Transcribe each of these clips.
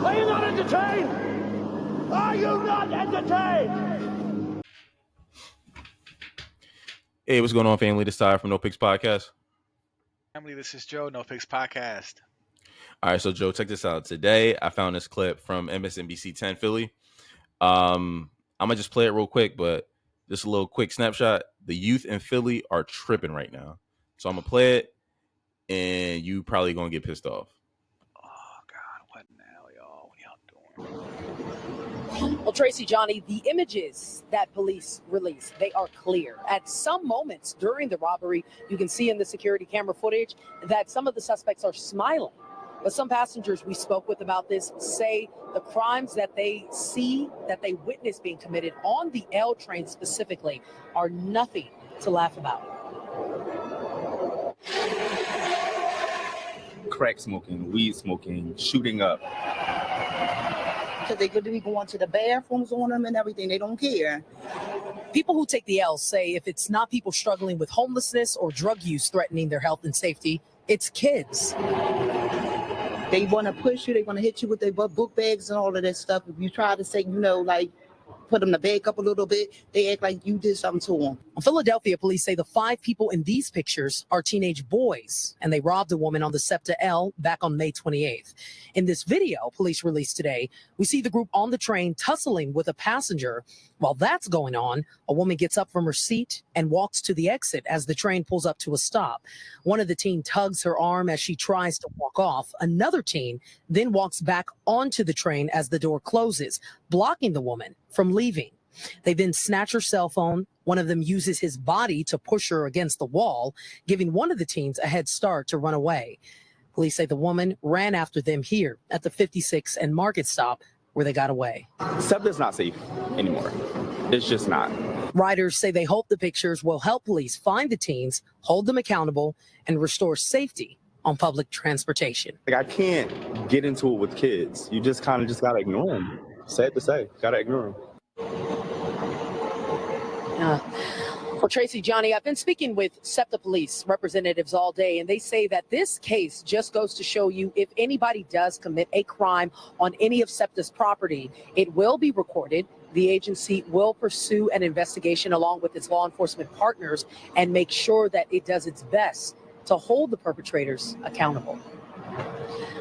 Are you not entertained? Are you not entertained? Hey, what's going on, family? This is Ty from No Picks Podcast. Family, this is Joe, No Picks Podcast. All right, so Joe, check this out. Today, I found this clip from MSNBC 10 Philly. I'm gonna just play it real quick, but just a little quick snapshot. The youth in Philly are tripping right now, so I'm gonna play it, and you probably gonna get pissed off. Oh God, what now, y'all? What y'all doing? Well, Tracy, Johnny, the images that police released, they are clear. At some moments during the robbery, you can see in the security camera footage that some of the suspects are smiling. But some passengers we spoke with about this say the crimes that they see, that they witness being committed on the L train specifically, are nothing to laugh about. Crack smoking, weed smoking, shooting up. Because they could be going to the bathrooms on them and everything. They don't care. People who take the L say if it's not people struggling with homelessness or drug use threatening their health and safety, it's kids. They want to push you. They want to hit you with their book bags and all of that stuff. If you try to say, like, put them to back up a little bit, they act like you did something to them. Philadelphia police say the 5 people in these pictures are teenage boys, and they robbed a woman on the SEPTA L back on May 28th. In this video police released today, we see the group on the train tussling with a passenger. While that's going on, a woman gets up from her seat and walks to the exit as the train pulls up to a stop. One of the teen tugs her arm as she tries to walk off. Another teen then walks back onto the train as the door closes, blocking the woman from leaving. They then snatch her cell phone. One of them uses his body to push her against the wall, giving one of the teens a head start to run away. Police say the woman ran after them here at the 56 and Market stop where they got away. SEPTA's not safe anymore. It's just not. Riders say they hope the pictures will help police find the teens, hold them accountable, and restore safety on public transportation. I can't get into it with kids. You just kind of just got to ignore them. Sad to say, got to ignore them. Well, Tracy, Johnny, I've been speaking with SEPTA police representatives all day, and they say that this case just goes to show you if anybody does commit a crime on any of SEPTA's property, it will be recorded. The agency will pursue an investigation along with its law enforcement partners and make sure that it does its best to hold the perpetrators accountable.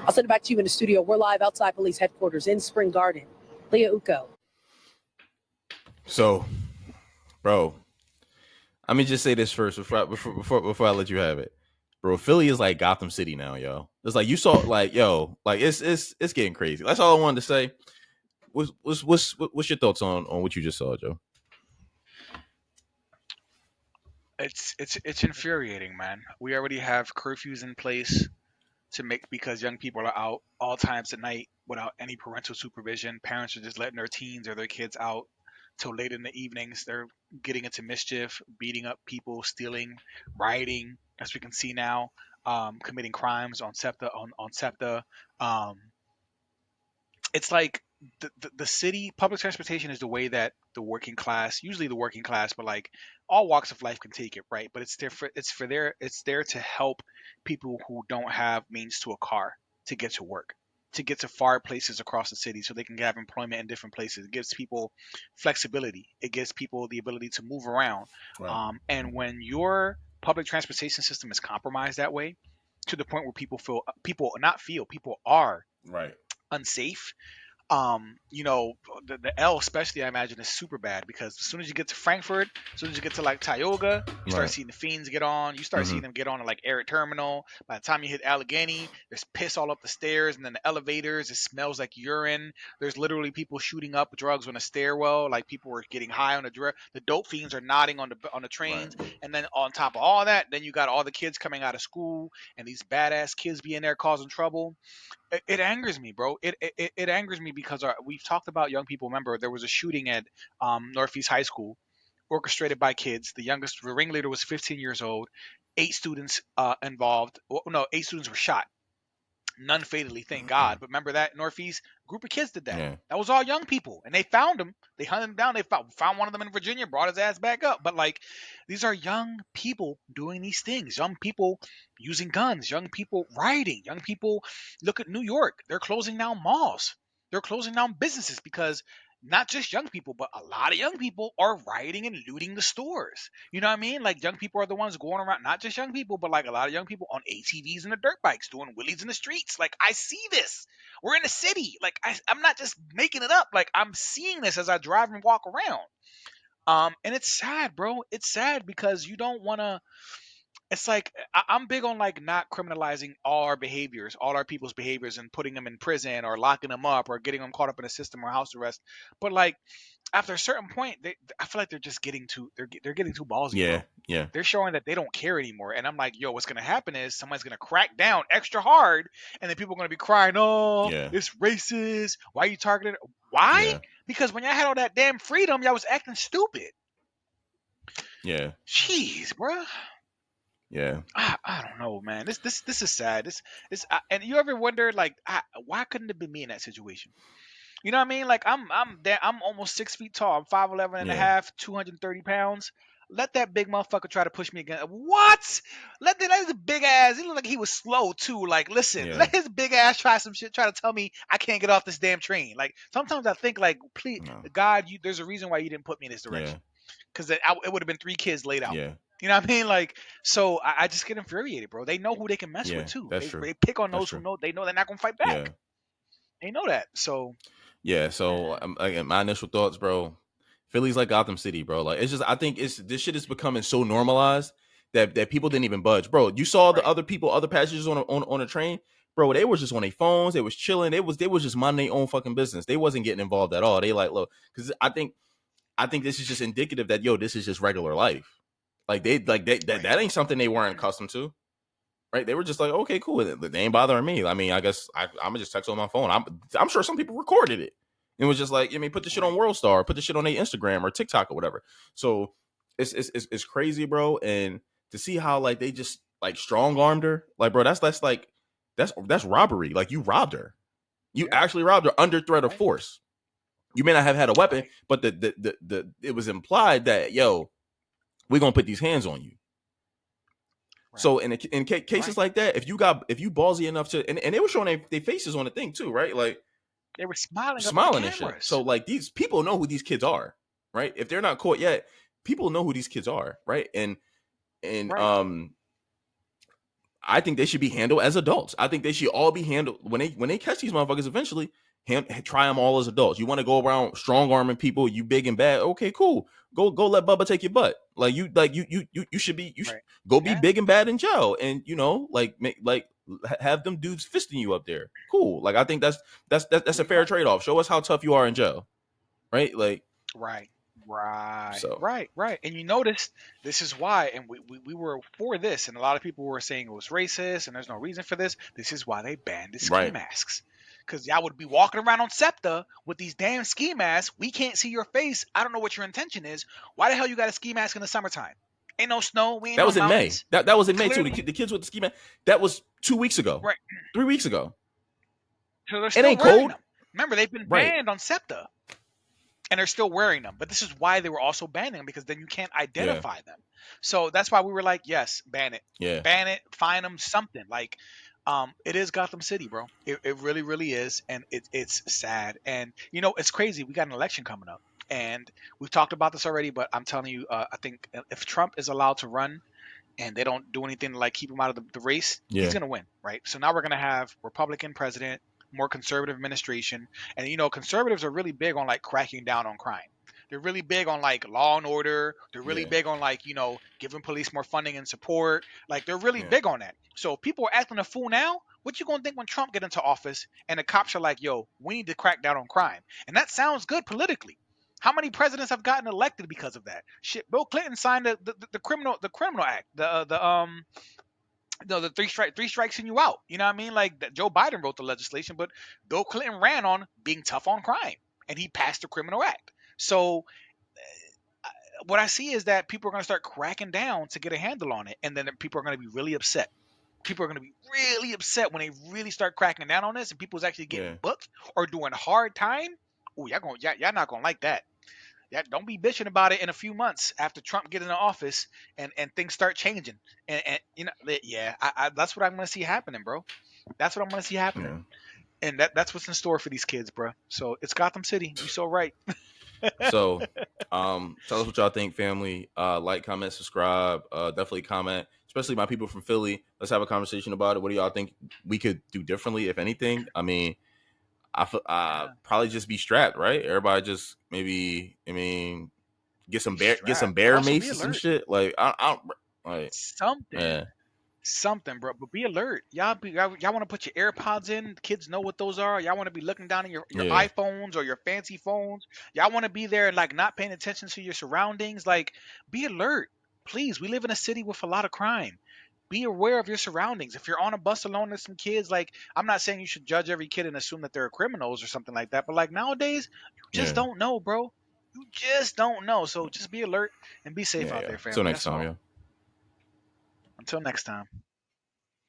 I'll send it back to you in the studio. We're live outside police headquarters in Spring Garden. Leah Uko. So, bro, let me just say this first before I let you have it, bro. Philly is like Gotham City now, yo. It's like you saw, like, yo, like it's getting crazy. That's all I wanted to say. What's your thoughts on what you just saw, Joe? It's infuriating, man. We already have curfews in place because young people are out all times at night without any parental supervision. Parents are just letting their teens or their kids out till late in the evenings. They're getting into mischief, beating up people, stealing, rioting, as we can see now, committing crimes on SEPTA. On SEPTA, it's like the city public transportation is the way that the working class, usually the working class, but like all walks of life can take it, right? But it's there to help people who don't have means to a car to get to work, to get to far places across the city so they can have employment in different places. It gives people flexibility. It gives people the ability to move around. Right. And when your public transportation system is compromised that way, to the point where people are Right. unsafe, the L especially, I imagine, is super bad because as soon as you get to Frankfurt, as soon as you get to like Tioga, you start Right. seeing the fiends get on. You start seeing them get on at like Eric Terminal. By the time you hit Allegheny, there's piss all up the stairs, and then the elevators, it smells like urine. There's literally people shooting up drugs on a stairwell, like people were getting high on the drug. The dope fiends are nodding on the trains, Right. and then on top of all that, then you got all the kids coming out of school and these badass kids being there causing trouble. It angers me, bro. It angers me because we've talked about young people. Remember, there was a shooting at Northeast High School, orchestrated by kids. The ringleader was 15 years old. 8 students involved. Well, no, 8 students were shot. None fatally, thank God. But remember that Northeast group of kids did that. Yeah. That was all young people, and they found him. They hunted him down. They found one of them in Virginia, brought his ass back up. But like, these are young people doing these things. Young people using guns. Young people rioting. Young people. Look at New York. They're closing down malls. they're closing down businesses because not just young people, but a lot of young people are rioting and looting the stores. You know what I mean? Like young people are the ones going around, not just young people, but like a lot of young people on ATVs and the dirt bikes doing wheelies in the streets. Like I see this. We're in a city. Like I'm not just making it up. Like I'm seeing this as I drive and walk around. And it's sad, bro. It's sad because you don't want to. It's like I'm big on like not criminalizing all our behaviors, all our people's behaviors, and putting them in prison or locking them up or getting them caught up in a system or house arrest. But like after a certain point, I feel like they're just getting too they're getting too ballsy, Yeah, bro. yeah, They're showing that they don't care anymore, and I'm like, yo, what's gonna happen is somebody's gonna crack down extra hard, and then people are gonna be crying, oh, yeah, it's racist. Why you targeted? Why? yeah, Because when y'all had all that damn freedom, y'all was acting stupid. yeah, Jeez, bro. yeah, I don't know, man. This is sad. This and you ever wonder like why couldn't it be me in that situation? You know what I mean? Like I'm almost 6 feet tall. I'm 5'11 and a yeah, half, 230 pounds. Let that big motherfucker try to push me again. What? Let that his big ass. He looked like he was slow too. Like, listen, yeah. let his big ass try some shit. Try to tell me I can't get off this damn train. Like sometimes I think like, please, No. God, there's a reason why you didn't put me in this Yeah, direction. Because it would have been 3 kids laid out. yeah, You know what I mean? Like, so I just get infuriated, bro. They know who they can mess with yeah. too. That's They true. they pick on That's those who true. know they know they're not gonna fight Yeah, back. They know that. So yeah. So again, my initial thoughts, bro. Philly's like Gotham City, bro. Like it's just, I think this shit is becoming so normalized that people didn't even budge, bro. You saw the right, other people, other passengers on a train, bro. They was just on their phones. They was chilling. They was just minding their own fucking business. They wasn't getting involved at all. They like, look, because I think this is just indicative that this is just regular life. Like right, that ain't something they weren't accustomed to. Right? They were just like, okay, cool. They ain't bothering me. I mean, I guess I'm gonna just text on my phone. I'm sure some people recorded it. It was just like, I mean, put the shit on right. WorldStar, put the shit on their Instagram or TikTok or whatever. So it's crazy, bro. And to see how like they just like strong armed her, like, bro, that's robbery. Like you robbed her. You Yeah, actually robbed her under threat of right, force. You may not have had a weapon, right, but the it was implied that we're gonna put these hands on you. right, So in cases right. like that, if you ballsy enough to, and they were showing their faces on the thing too, right? Like They were smiling up at the smiling and shit. So cameras. like these people know who these kids are, right? If they're not caught yet, people know who these kids are, right? And Right, I think they should be handled as adults. I think they should all be handled when they catch these motherfuckers eventually. Try them all as adults. You want to go around strong arming people, you big and bad. Okay, cool. Go let Bubba take your butt. You should right. go be Yeah, big and bad in jail, and have them dudes fisting you up there. Cool. Like I think that's a fair right. trade off. Show us how tough you are in jail, right? Like Right. Right. so. Right. Right. And you notice this is why, and we were for this, and a lot of people were saying it was racist and there's no reason for this. This is why they banned the ski Right. masks. Because y'all would be walking around on SEPTA with these damn ski masks. We can't see your face. I don't know what your intention is. Why the hell you got a ski mask in the summertime? Ain't no snow. We ain't That no was in May. mountains. That was in May too. Clearly, The kids with the ski mask. That was 2 weeks ago. right. 3 weeks ago. So they're It still ain't wearing cold. them. Remember, they've been Right. banned on SEPTA. And they're still wearing them. But this is why they were also banning them, because then you can't Yeah. identify them. So that's why we were like, yes, ban it. Yeah. Ban it, fine them, something. Like, it is Gotham City, bro. It really, really is. And it's sad. And, it's crazy. We got an election coming up. And we've talked about this already, but I'm telling you, I think if Trump is allowed to run and they don't do anything to like keep him out of the race, Yeah. he's going to win, right? So now we're going to have Republican president, more conservative administration. And, conservatives are really big on like cracking down on crime. They're really big on like law and order. They're really Yeah. big on like, giving police more funding and support. Like they're really Yeah. big on that. So if people are acting a fool now, what you gonna think when Trump get into office and the cops are like, yo, we need to crack down on crime? And that sounds good politically. How many presidents have gotten elected because of that? Shit, Bill Clinton signed the criminal act, the three strikes and you out. You know what I mean? Like Joe Biden wrote the legislation, but Bill Clinton ran on being tough on crime, and he passed the criminal act. So what I see is that people are going to start cracking down to get a handle on it, and then people are going to be really upset. People are going to be really upset when they really start cracking down on this, and people's actually getting Yeah. booked or doing hard time. Oh, y'all not going to like that. Yeah, don't be bitching about it in a few months after Trump get into office and things start changing. And that's what I'm going to see happening, bro. That's what I'm going to see happening. And that's what's in store for these kids, bro. So it's Gotham City. You so right. So, tell us what y'all think, family. Like, comment, subscribe. Definitely comment, especially my people from Philly. Let's have a conversation about it. What do y'all think we could do differently, if anything? I mean, Yeah. probably just be strapped, right? Everybody just maybe, I mean, get some Be strapped, but bear also be maces and alert. shit. Like, I don't like, Something. yeah, Something, bro. But be alert. Y'all want to put your AirPods in. Kids know what those are. Y'all want to be looking down at your yeah, iPhones or your fancy phones. Y'all want to be there and like not paying attention to your surroundings. Like, be alert. Please, we live in a city with a lot of crime. Be aware of your surroundings. If you're on a bus alone with some kids, like I'm not saying you should judge every kid and assume that they're criminals or something like that. But like nowadays, you just yeah, don't know, bro. You just don't know. So just be alert and be safe yeah, out yeah. there, Till family. next That's time, all. yeah. Until next time.